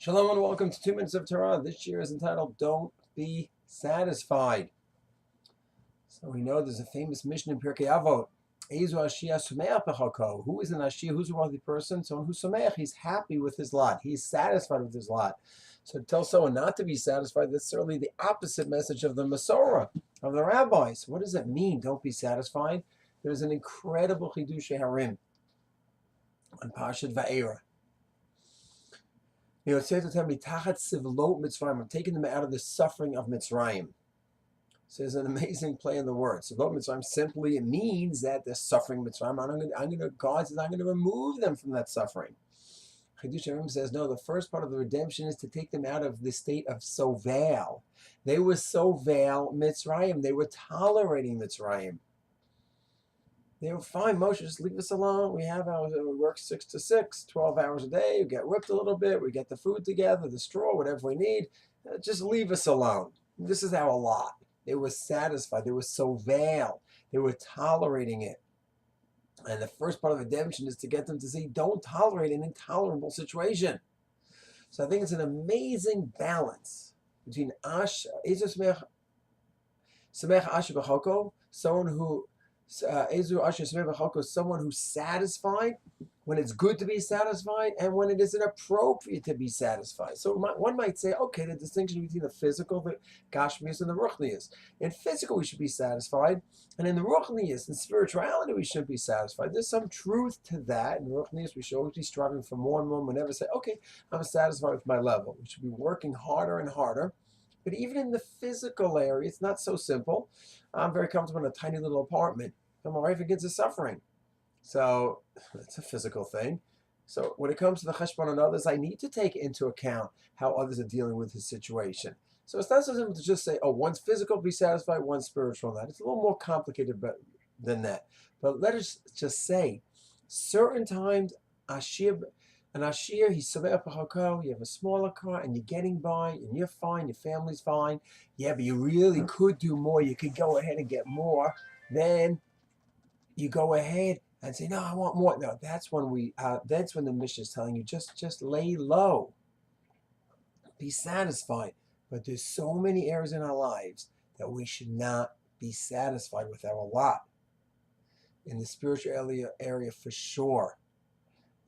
Shalom and welcome to 2 Minutes of Torah. This year is entitled Don't Be Satisfied. So we know there's a famous mission in Pirkei Avot. Ezu Ashia Sumeach B'chako. Who is an Ashia? Who's a wealthy person? Someone who's Sumeach. He's happy with his lot. He's satisfied with his lot. So to tell someone not to be satisfied, that's certainly the opposite message of the Masorah, of the rabbis. What does it mean, don't be satisfied? There's an incredible Chidush Harim on Parshat Va'aira. You know, it says to tell me, Tachat Sivlot Mitzrayim. I'm taking them out of the suffering of Mitzrayim. So there's an amazing play in the words. Sivlot Mitzrayim simply means that they're suffering Mitzrayim. God says, I'm going to remove them from that suffering. Chidush Harim says, no, the first part of the redemption is to take them out of the state of Sovel. They were Sovel Mitzrayim. They were tolerating Mitzrayim. They were fine, Moshe, just leave us alone. We work 6 to 6, 12 hours a day. We get whipped a little bit. We get the food together, the straw, whatever we need. Just leave us alone. This is our lot. They were satisfied. They were sovel. They were tolerating it. And the first part of redemption is to get them to see, don't tolerate an intolerable situation. So I think it's an amazing balance between Samech Asher B'choko, someone who's satisfied when it's good to be satisfied and when it isn't appropriate to be satisfied. So one might say, okay, the distinction between the physical, the gashmius, and the ruchnius. In physical, we should be satisfied, and in the ruchnius, in spirituality, we shouldn't be satisfied. There's some truth to that. In ruchnius, we should always be striving for more and more. We never say, okay, I'm satisfied with my level. We should be working harder and harder. But even in the physical area, it's not so simple. I'm very comfortable in a tiny little apartment, and my wife against the suffering. So it's a physical thing. So when it comes to the cheshbon on others, I need to take into account how others are dealing with the situation. So it's not so simple to just say, oh, one's physical, be satisfied, one's spiritual. That it's a little more complicated than that. But let us just say, certain times, an ashir, he's sameach b'chako, you have a smaller car and you're getting by and you're fine, your family's fine. Yeah, but you really could do more. You could go ahead and get more. Then you go ahead and say, no, I want more. No, that's when the Mishnah is telling you, just lay low. Be satisfied. But there's so many areas in our lives that we should not be satisfied with our lot. In the spiritual area for sure.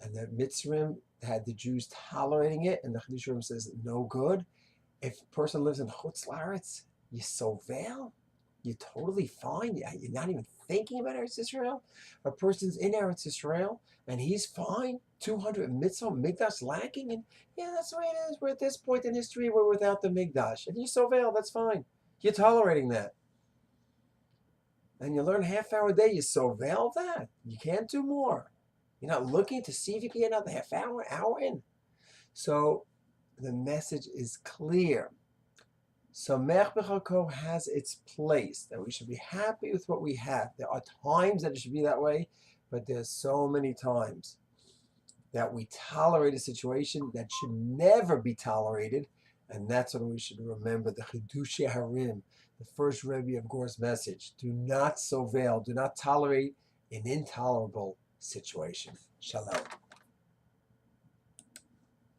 And the Mitzrayim had the Jews tolerating it, and the Chidush Harim says, no good. If a person lives in Chutz La'aretz, you're sovel, you're totally fine. You're not even thinking about Eretz Yisrael. A person's in Eretz Yisrael, and he's fine. 200 mitzvah, Migdash lacking, and yeah, that's the way it is. We're at this point in history, we're without the Migdash. And you're sovel, that's fine. You're tolerating that. And you learn half hour a day, you're sovel that. You can't do more. You're not looking to see if you can get another half hour in. So the message is clear. Samech b'chako has its place, that we should be happy with what we have. There are times that it should be that way, but there's so many times that we tolerate a situation that should never be tolerated, and that's what we should remember. The Chidush Harim, the first Rebbe of Gor's message. Do not sovel, do not tolerate an intolerable situation. Shalom.